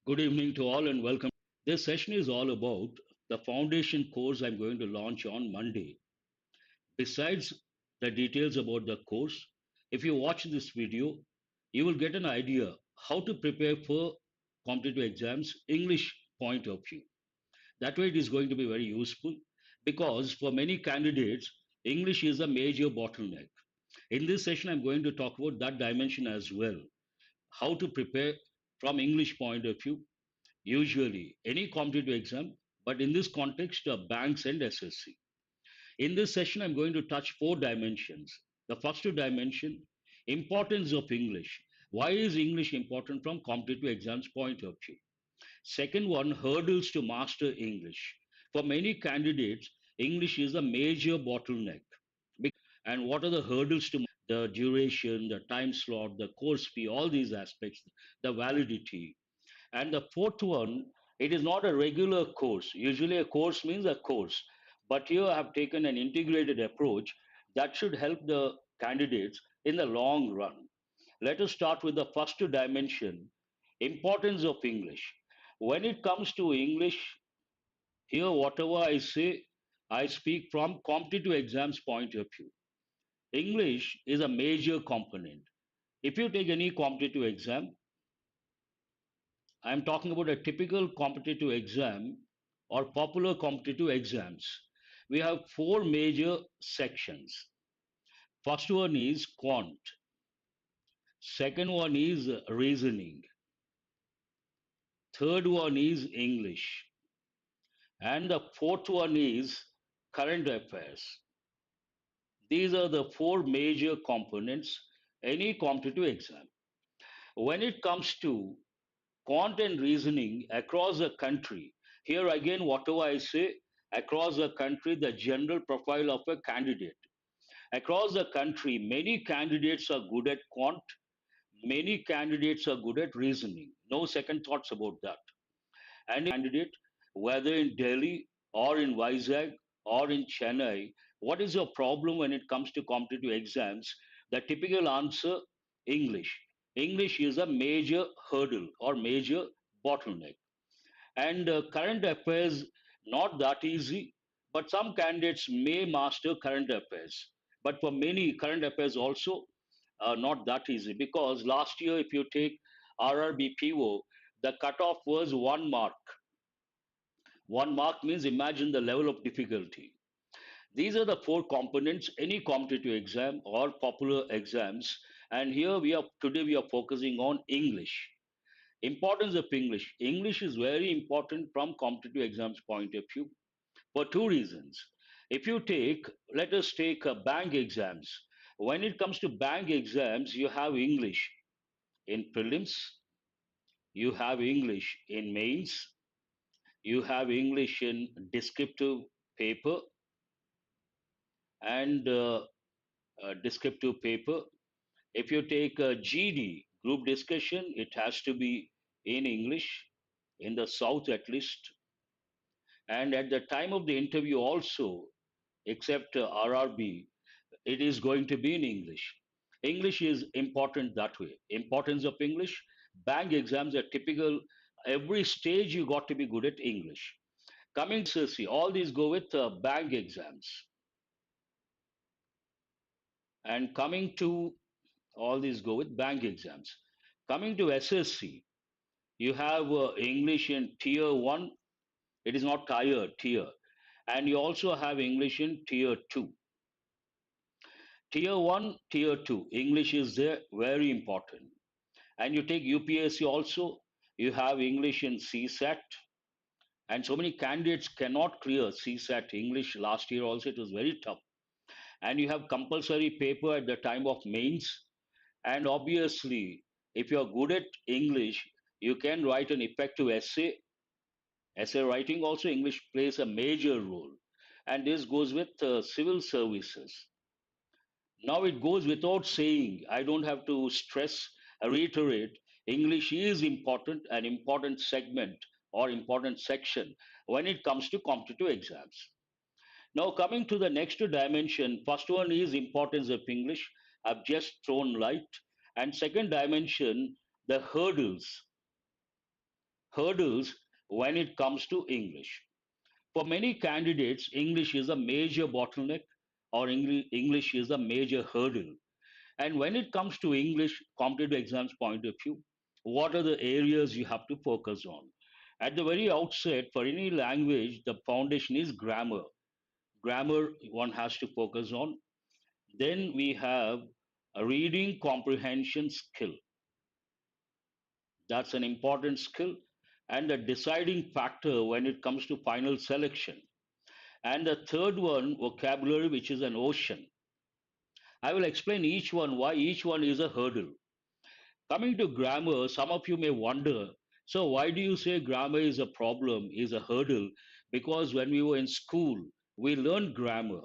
Good evening to all and welcome. This session is all about the foundation course I'm going to launch on Monday. Besides the details about the course, if you watch this video, you will get an idea how to prepare for competitive exams English point of view. That way it is going to be very useful because for many candidates, English is a major bottleneck. In this session, I'm going to talk about that dimension as well. How to prepare from English point of view usually any competitive exam, but in this context, banks and SSC. In this session, I'm going to touch four dimensions. The first two dimension, importance of English. Why is English important from competitive exams point of view? Second one, hurdles to master English. For many candidates, English is a major bottleneck. And what are the hurdles to the duration, the time slot, the course fee, all these aspects, the validity, and the fourth one, it is not a regular course. Usually, a course means a course. But here I have taken an integrated approach that should help the candidates in the long run. Let us start with the first dimension, importance of English. When it comes to English, here, whatever I say, I speak from competitive exams point of view. English is a major component. If you take any competitive exam, I'm talking about a typical competitive exam or popular competitive exams. We have four major sections. First one is quant, second one is reasoning, third one is English, and the fourth one is current affairs. These are the four major components any competitive exam. When it comes to quant and reasoning across the country. Here again, whatever I say, across the country, the general profile of a candidate. Across the country, many candidates are good at quant, many candidates are good at reasoning. No second thoughts about that. And candidate, whether in Delhi or in Vizag or in Chennai, what is your problem when it comes to competitive exams? The typical answer, English. English is a major hurdle or major bottleneck. And current affairs, not that easy, but some candidates may master current affairs. But for many, current affairs also not that easy because last year, if you take RRB PO, the cutoff was 1 mark. 1 mark means imagine the level of difficulty. These are the four components any competitive exam or popular exams. And here we are today we are focusing on English. Importance of English. English is very important from competitive exams point of view for two reasons. If you take, let us take bank exams. When it comes to bank exams, you have English in prelims, you have English in mains, you have English in descriptive paper and descriptive paper. If you take a GD, group discussion, it has to be in English, in the South at least. And at the time of the interview also, except RRB, it is going to be in English. English is important that way. Importance of English. Bank exams are typical. Every stage you got to be good at English. Coming to SSC, all these go with bank exams. And coming to all these go with bank exams. Coming to SSC, you have English in tier 1. It is not tier. And you also have English in tier 2. Tier 1, tier 2, English is there, very important. And you take UPSC also, you have English in CSAT, and so many candidates cannot clear CSAT English. Last year also it was very tough. And you have compulsory paper at the time of mains. And obviously, if you are good at English, you can write an effective essay. Essay writing also, English plays a major role. And this goes with civil services. Now it goes without saying, I don't have to stress, reiterate, English is important, an important segment or important section when it comes to competitive exams. Now coming to the next dimension, first one is importance of English. I've just thrown light. And second dimension, the hurdles. hurdles when it comes to English. For many candidates, English is a major bottleneck or English is a major hurdle. And when it comes to English competitive exams point of view, what are the areas you have to focus on? At the very outset, for any language, the foundation is grammar. Grammar one has to focus on. Then we have a reading comprehension skill. That's an important skill and a deciding factor when it comes to final selection. And the third one, vocabulary, which is an ocean. I will explain each one, why each one is a hurdle. Coming to grammar, some of you may wonder, so why do you say grammar is a problem, is a hurdle? Because when we were in school, we learned grammar.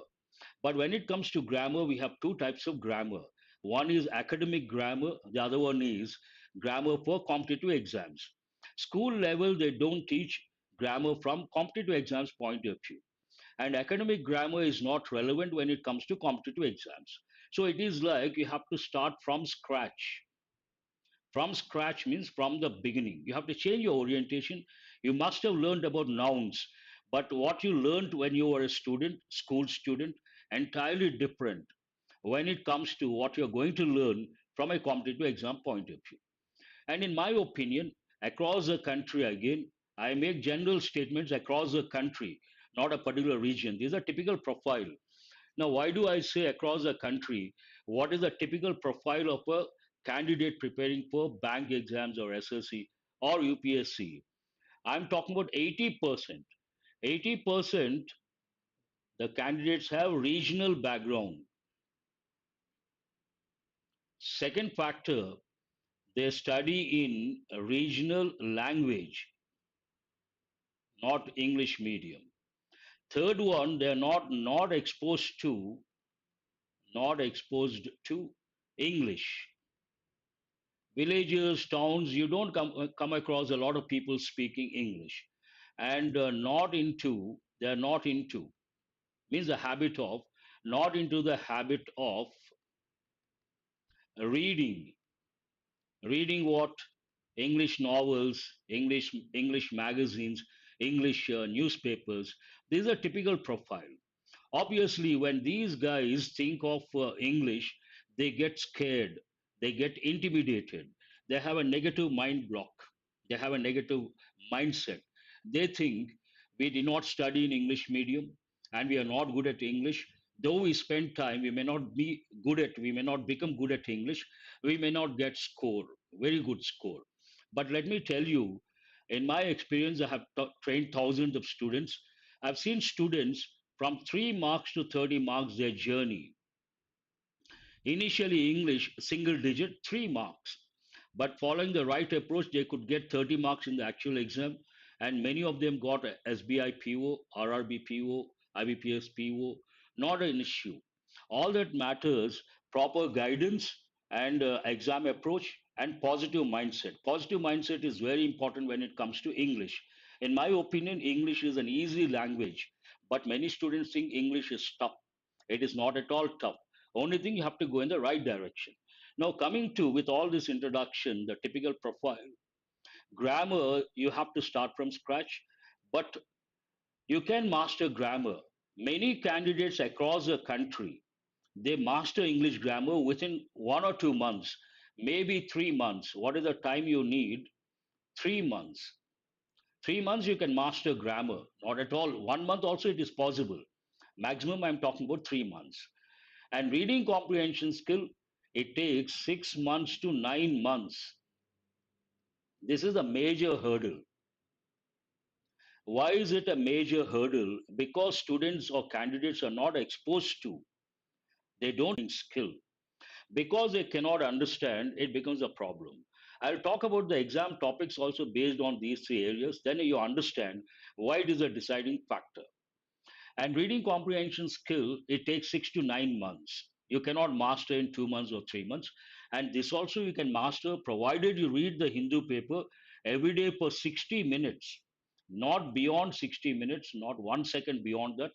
But when it comes to grammar, we have two types of grammar. One is academic grammar, the other one is grammar for competitive exams. School level, they don't teach grammar from competitive exams point of view. And academic grammar is not relevant when it comes to competitive exams. So it is like you have to start from scratch. From scratch means from the beginning. You have to change your orientation. You must have learned about nouns, but what you learned when you were a student, school student, entirely different when it comes to what you're going to learn from a competitive exam point of view. And in my opinion, across the country, again, I make general statements across the country, not a particular region. These are typical profile. Now, why do I say across the country? What is the typical profile of a candidate preparing for bank exams or SSC or UPSC? I'm talking about 80%. 80% the candidates have regional background. Second factor, they study in a regional language, not English medium. Third one, they're not exposed to English. Villages, towns, you don't come across a lot of people speaking English, and they're not into means the habit of not into the habit of reading. Reading what? English novels, English magazines, English newspapers. These are typical profile. Obviously, when these guys think of English, they get scared, they get intimidated, they have a negative mind block, they have a negative mindset. They think we did not study in English medium and we are not good at English. Though we spend time, we may not become good at English, we may not get score, very good score. But let me tell you, in my experience, I have trained thousands of students. I've seen students from 3 marks to 30 marks their journey. Initially, English single digit, 3 marks. But following the right approach, they could get 30 marks in the actual exam. And many of them got a SBI PO, RRB PO, IBPS PO, not an issue. All that matters, proper guidance and exam approach and positive mindset. Positive mindset is very important when it comes to English. In my opinion, English is an easy language, but many students think English is tough. It is not at all tough. Only thing you have to go in the right direction. Now, coming to with all this introduction, the typical profile grammar, you have to start from scratch, but you can master grammar. Many candidates across the country they master English grammar within 1 or 2 months, maybe 3 months. What is the time you need? 3 months. 3 months you can master grammar. Not at all. 1 month also it is possible. Maximum I'm talking about 3 months. And reading comprehension skill, it takes 6 months to 9 months. This is a major hurdle. Why is it a major hurdle? Because students or candidates are not exposed to, they don't skill. Because they cannot understand, it becomes a problem. I'll talk about the exam topics also based on these three areas. Then you understand why it is a deciding factor. And reading comprehension skill, it takes 6 to 9 months. You cannot master in 2 months or 3 months. And this also you can master provided you read the Hindu paper every day for 60 minutes, not beyond 60 minutes, not 1 second beyond that.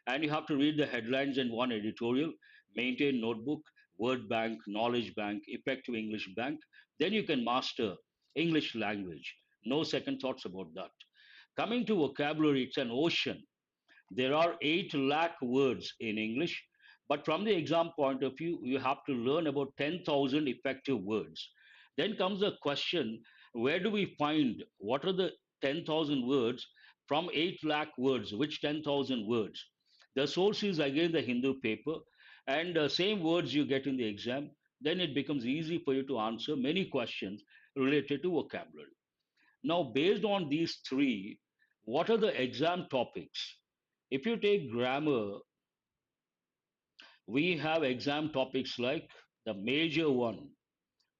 And you have to read the headlines and one editorial, maintain notebook, word bank, knowledge bank, effective English bank. Then you can master English language. No second thoughts about that. Coming to vocabulary, it's an ocean. There are 8 lakh words in English, but from the exam point of view, you have to learn about 10,000 effective words. Then comes the question, where do we find what are the 10,000 words from 8 lakh words? Which 10,000 words? The source is again the Hindu paper, and the same words you get in the exam. Then it becomes easy for you to answer many questions related to vocabulary. Now, based on these three, what are the exam topics? If you take grammar, we have exam topics like the major one,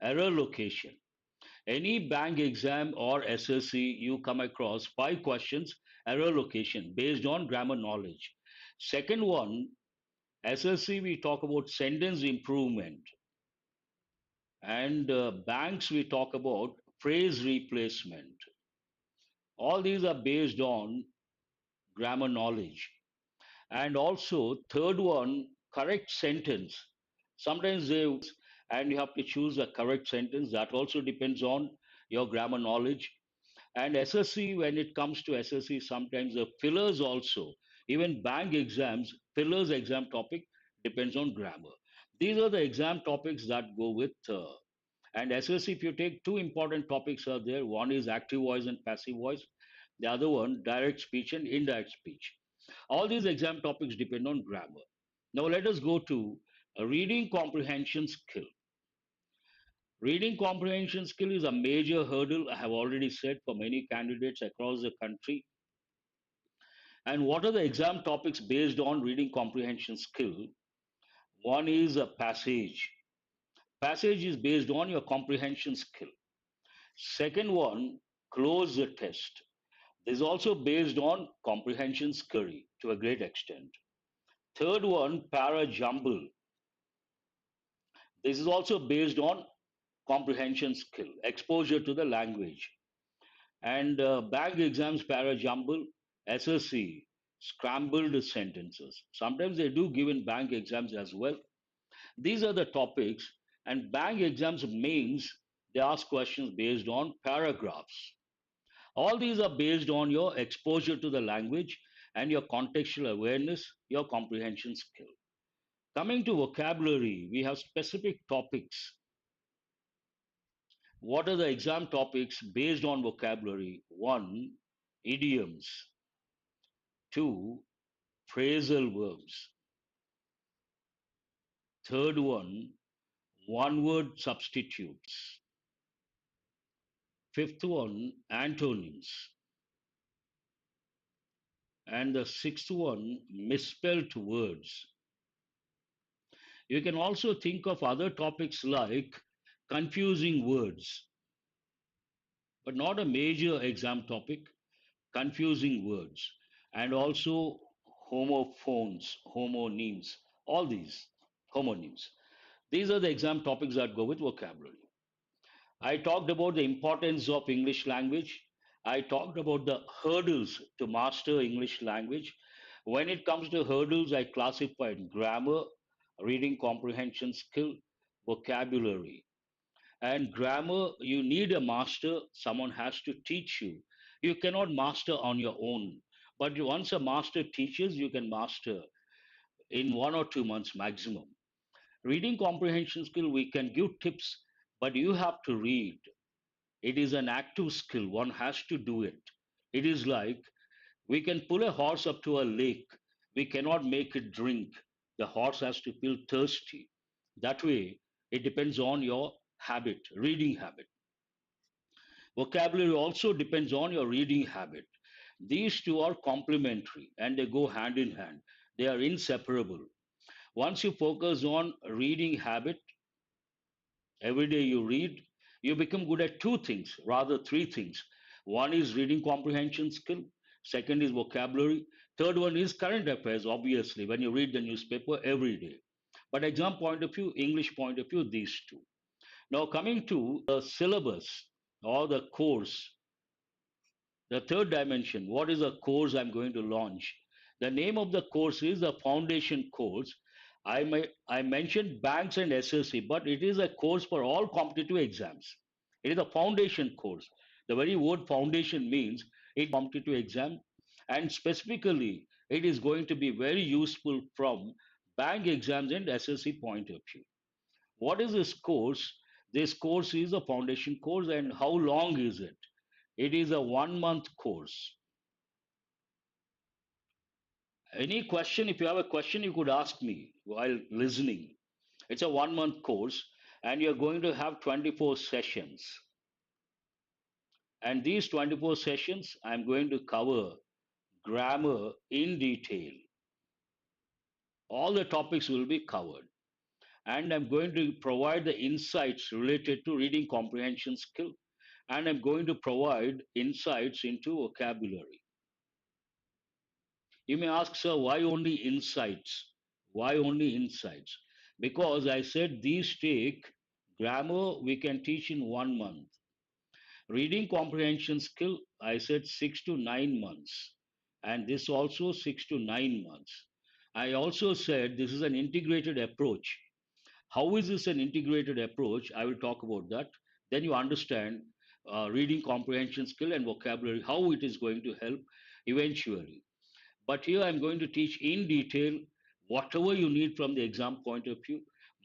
error location. Any bank exam or SSC, you come across 5 questions, error location based on grammar knowledge. Second one, SSC, we talk about sentence improvement. And banks, we talk about phrase replacement. All these are based on grammar knowledge. And also, third one, correct sentence. Sometimes they, and you have to choose a correct sentence. That also depends on your grammar knowledge. And SSC, when it comes to SSC, sometimes the fillers also, even bank exams, fillers exam topic depends on grammar. These are the exam topics that go with, and SSC, if you take two important topics are there, one is active voice and passive voice, the other one, direct speech and indirect speech. All these exam topics depend on grammar. Now let us go to a reading comprehension skill. Reading comprehension skill is a major hurdle, I have already said, for many candidates across the country. And what are the exam topics based on reading comprehension skill? One is a passage. Passage is based on your comprehension skill. Second one, close the test. This is also based on comprehension skill to a great extent. Third one, para jumble. This is also based on comprehension skill, exposure to the language. And bank exams, para jumble, SSC, scrambled sentences. Sometimes they do give in bank exams as well. These are the topics, and bank exams means they ask questions based on paragraphs. All these are based on your exposure to the language and your contextual awareness, your comprehension skill. Coming to vocabulary, we have specific topics. What are the exam topics based on vocabulary? One, idioms. Two, phrasal verbs. Third one word substitutes. Fifth one, antonyms. And the sixth one, misspelled words. You can also think of other topics like confusing words, but not a major exam topic, confusing words, and also homophones, homonyms, all these homonyms. These are the exam topics that go with vocabulary. I talked about the importance of English language. I talked about the hurdles to master English language. When it comes to hurdles, I classified grammar, reading comprehension skill, vocabulary. And grammar, you need a master, someone has to teach you. You cannot master on your own. But once a master teaches, you can master in 1 or 2 months maximum. Reading comprehension skill, we can give tips, but you have to read. It is an active skill. One has to do it. It is like we can pull a horse up to a lake. We cannot make it drink. The horse has to feel thirsty. That way, it depends on your habit, reading habit. Vocabulary also depends on your reading habit. These two are complementary and they go hand in hand. They are inseparable. Once you focus on reading habit, every day you read, you become good at two things, rather three things. One is reading comprehension skill, second is vocabulary, third one is current affairs, obviously, when you read the newspaper every day. But exam point of view, English point of view, these two. Now coming to the syllabus or the course, the third dimension, what is a course I'm going to launch? The name of the course is the foundation course. I mentioned banks and SSC, but it is a course for all competitive exams. It is a foundation course. The very word foundation means it competitive exam, and specifically, it is going to be very useful from bank exams and SSC point of view. What is this course? This course is a foundation course, and how long is it? It is a 1 month course. Any question, if you have a question, you could ask me while listening. It's a 1 month course, and you're going to have 24 sessions. And these 24 sessions, I'm going to cover grammar in detail. All the topics will be covered. And I'm going to provide the insights related to reading comprehension skill. And I'm going to provide insights into vocabulary. You may ask, sir, why only insights? Why only insights? Because I said these take grammar we can teach in 1 month. Reading comprehension skill, I said 6 to 9 months. And this also 6 to 9 months. I also said this is an integrated approach. How is this an integrated approach? I will talk about that. Then you understand reading comprehension skill and vocabulary, how it is going to help eventually. But here I'm going to teach in detail whatever you need from the exam point of view.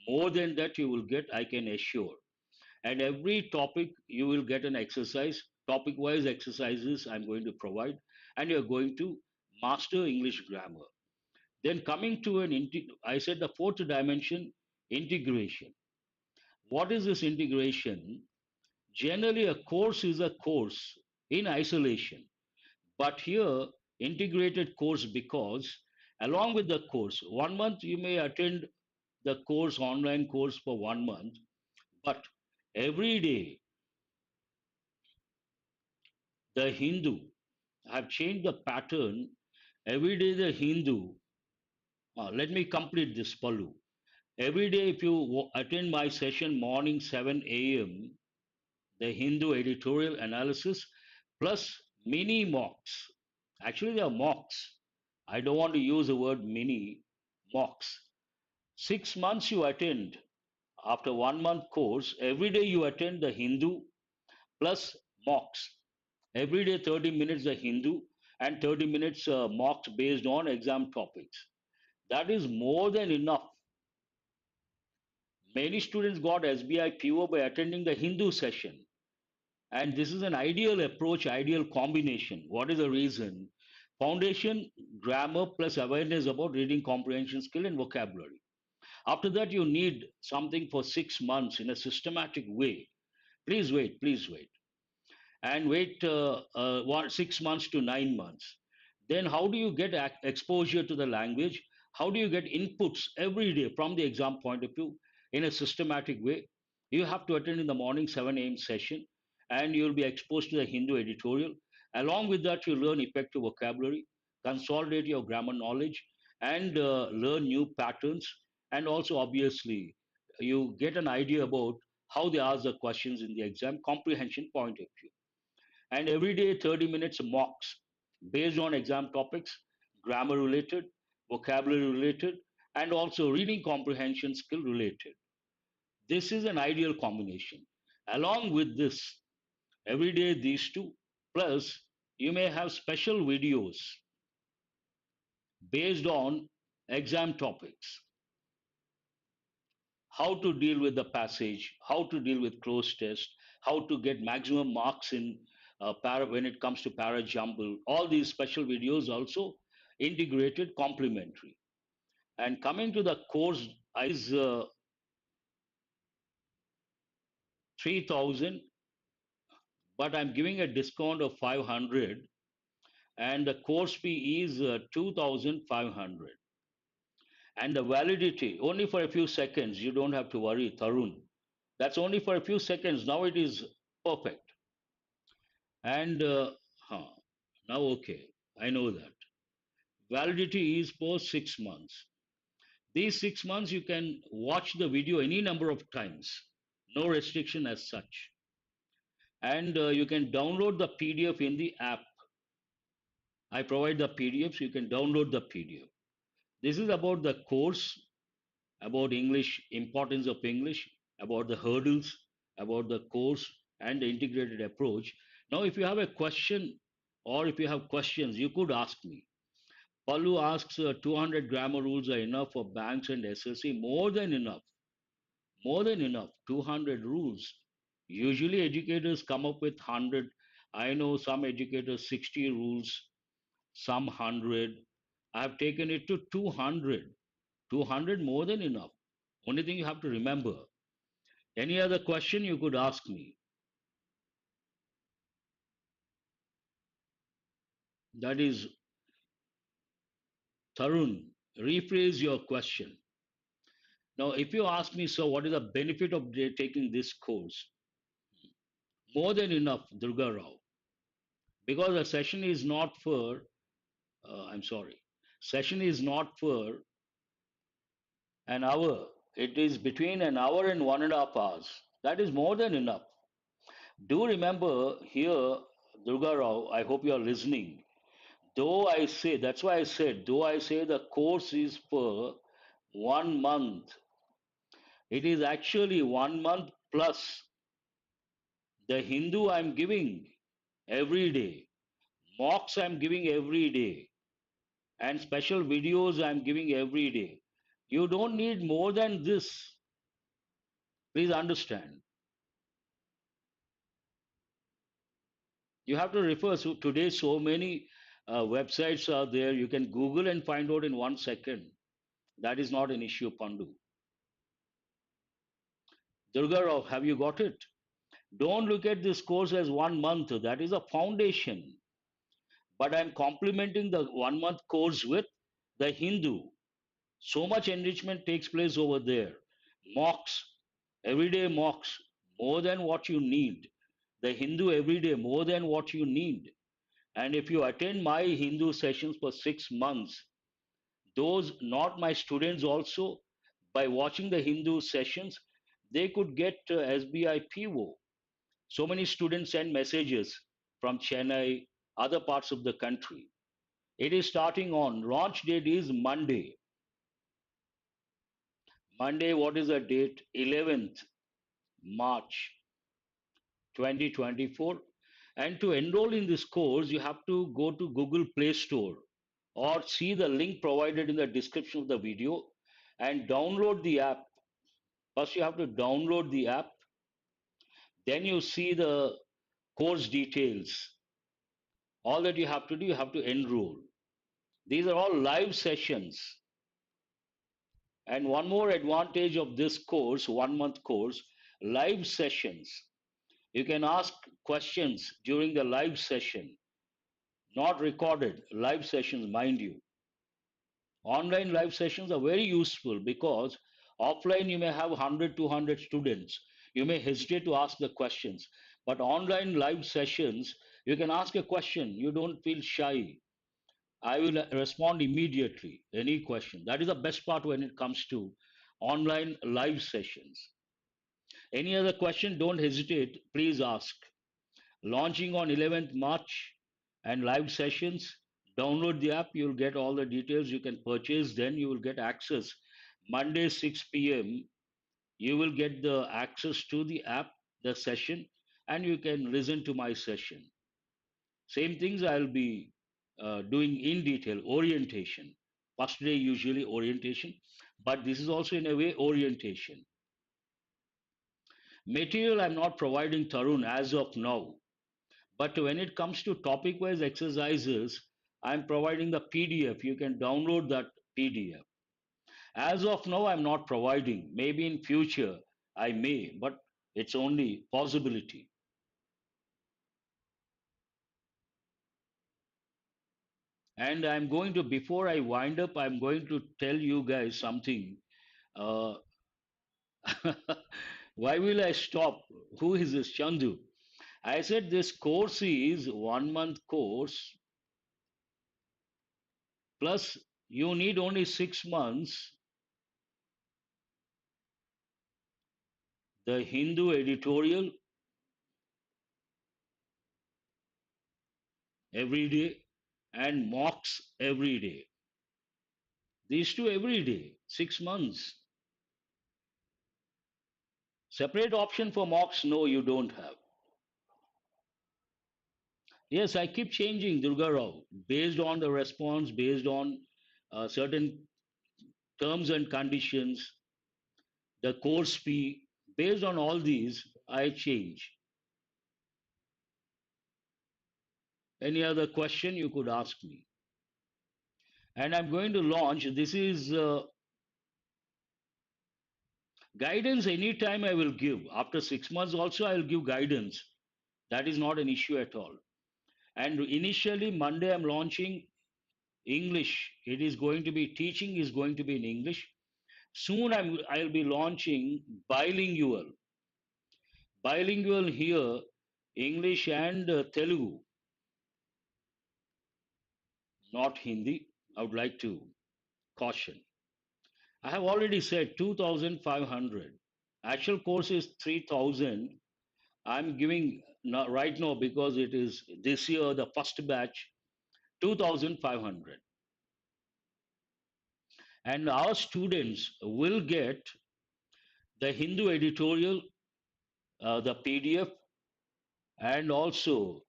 More than that, you will get, I can assure. And every topic, you will get an exercise, topic wise exercises I'm going to provide, and you're going to master English grammar. Then coming to I said the fourth dimension, integration. What is this integration? Generally, a course is a course in isolation. But here, integrated course because along with the course, 1 month you may attend the course, online course for 1 month, but every day the Hindu, have changed the pattern. Every day the Hindu, let me complete this, Palu. Every day, if you attend my session morning 7 a.m., the Hindu editorial analysis plus mini mocks. Actually, they are mocks. I don't want to use the word mini, mocks. 6 months you attend. After 1 month course, every day you attend the Hindu plus mocks. Every day 30 minutes the Hindu and 30 minutes mocks based on exam topics. That is more than enough. Many students got SBI PO by attending the Hindu session. And this is an ideal approach, ideal combination. What is the reason? Foundation, grammar plus awareness about reading comprehension skill and vocabulary. After that, you need something for 6 months in a systematic way. Please wait, please wait. And wait 6 months to 9 months. Then how do you get exposure to the language? How do you get inputs every day from the exam point of view in a systematic way? You have to attend in the morning 7 a.m. session, and you'll be exposed to the Hindu editorial. Along with that, you learn effective vocabulary, consolidate your grammar knowledge, and learn new patterns. And also, obviously, you get an idea about how they ask the questions in the exam comprehension point of view. And every day 30 minutes mocks based on exam topics, grammar related, vocabulary related, and also reading comprehension skill related. This is an ideal combination. Along with this, every day these two, plus you may have special videos based on exam topics, how to deal with the passage, how to deal with closed test, how to get maximum marks in when it comes to para jumble. All these special videos also integrated, complementary. And coming to the course is 3,000, but I'm giving a discount of 500, and the course fee is 2,500. And the validity only for a few seconds. You don't have to worry, Tarun. That's only for a few seconds. Now it is perfect. And now, okay, I know that. Validity is for 6 months. These 6 months, you can watch the video any number of times, no restriction as such. And you can download the PDF in the app. I provide the PDFs, you can download the PDF. This is about the course, about English, importance of English, about the hurdles, about the course and the integrated approach. Now, if you have a question or if you have questions, you could ask me. Palu asks 200 grammar rules are enough for banks and SSC. More than enough. More than enough. 200 rules. Usually, educators come up with 100. I know some educators 60 rules, some 100. I have taken it to 200. 200 more than enough. Only thing you have to remember. Any other question you could ask me. That is, Tarun, rephrase your question. Now, if you ask me, so what is the benefit of taking this course? More than enough, Durga Rao. Because the session is not for, I'm sorry, session is not for an hour. It is between an hour and 1.5 hours. That is more than enough. Do remember here, Durga Rao, I hope you are listening. Though I say, that's why I said, though I say the course is for 1 month, it is actually 1 month plus the Hindu I'm giving every day, mocks I'm giving every day, and special videos I'm giving every day. You don't need more than this. Please understand. You have to refer. So today, so many websites are there. You can Google and find out in 1 second. That is not an issue, Pandu. Durga Rao, have you got it? Don't look at this course as 1 month. That is a foundation. But I'm complementing the 1 month course with the Hindu. So much enrichment takes place over there. Mocks, everyday mocks, more than what you need. The Hindu everyday, more than what you need. And if you attend my Hindu sessions for 6 months, those not my students also, by watching the Hindu sessions, they could get SBI PO. So many students send messages from Chennai, other parts of the country. It is starting on, launch date is Monday. Monday, what is the date? 11th March 2024. And to enroll in this course, you have to go to Google Play Store or see the link provided in the description of the video and download the app. First, you have to download the app, then you see the course details. All that you have to do, you have to enroll. These are all live sessions. And one more advantage of this course, 1 month course, live sessions. You can ask questions during the live session, not recorded, live sessions, mind you. Online live sessions are very useful because offline you may have 100, 200 students. You may hesitate to ask the questions. But online live sessions, you can ask a question. You don't feel shy. I will respond immediately. Any question. That is the best part when it comes to online live sessions. Any other question, don't hesitate. Please ask. Launching on 11th March and live sessions. Download the app. You'll get all the details. You can purchase. Then you will get access. Monday, 6 p.m. You will get the access to the app, the session, and you can listen to my session. Same things I'll be doing in detail, orientation. First day, usually orientation, but this is also in a way orientation. Material I'm not providing Tarun as of now, but when it comes to topic wise exercises, I'm providing the PDF. You can download that PDF. As of now, I'm not providing. Maybe in future I may, but it's only possibility. And I'm going to, before I wind up, I'm going to tell you guys something. Uh, why will I stop? Who is this Chandu? I said this course is 1 month course plus you need only 6 months. The Hindu editorial every day and mocks every day. These two every day, 6 months. Separate option for mocks? No, you don't have. Yes, I keep changing Durga Rao based on the response, based on certain terms and conditions, the course fee. Based on all these, I change. Any other question you could ask me? And I'm going to launch. This is guidance anytime I will give. After 6 months, also, I will give guidance. That is not an issue at all. And initially, Monday, I'm launching English. It is going to be teaching is going to be in English. Soon I'll be launching bilingual. Bilingual here, English and Telugu, not Hindi. I would like to caution. I have already said 2,500. Actual course is 3,000. I'm giving right now because it is this year the first batch 2,500. And our students will get the Hindu editorial, the PDF, and also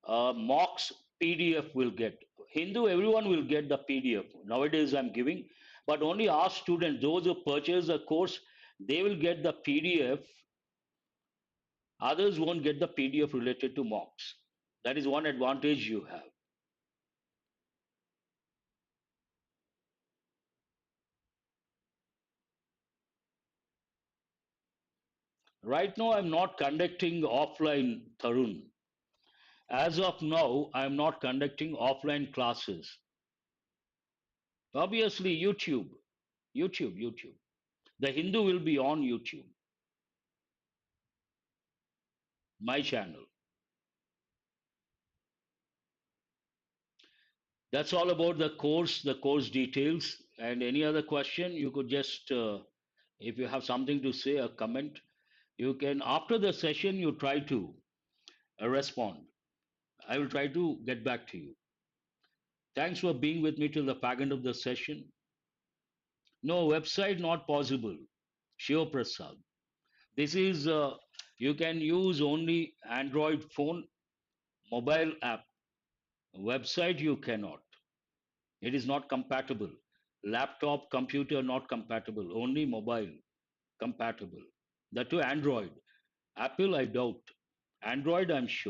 mocks PDF will get. Hindu, everyone will get the PDF. Nowadays, I'm giving, but only our students, those who purchase the course, they will get the PDF. Others won't get the PDF related to mocks. That is one advantage you have. Right now, I'm not conducting offline, Tarun. As of now, I'm not conducting offline classes. Obviously, YouTube. The Hindu will be on YouTube, my channel. That's all about the course details, and any other question you could just, if you have something to say, a comment, you can, after the session, you try to respond. I will try to get back to you. Thanks for being with me till the fag end of the session. No, website not possible. Shiv Prasad. This is, you can use only Android phone, mobile app. Website you cannot. It is not compatible. Laptop, computer not compatible. Only mobile compatible. That to Android. Apple, I doubt. Android, I'm sure.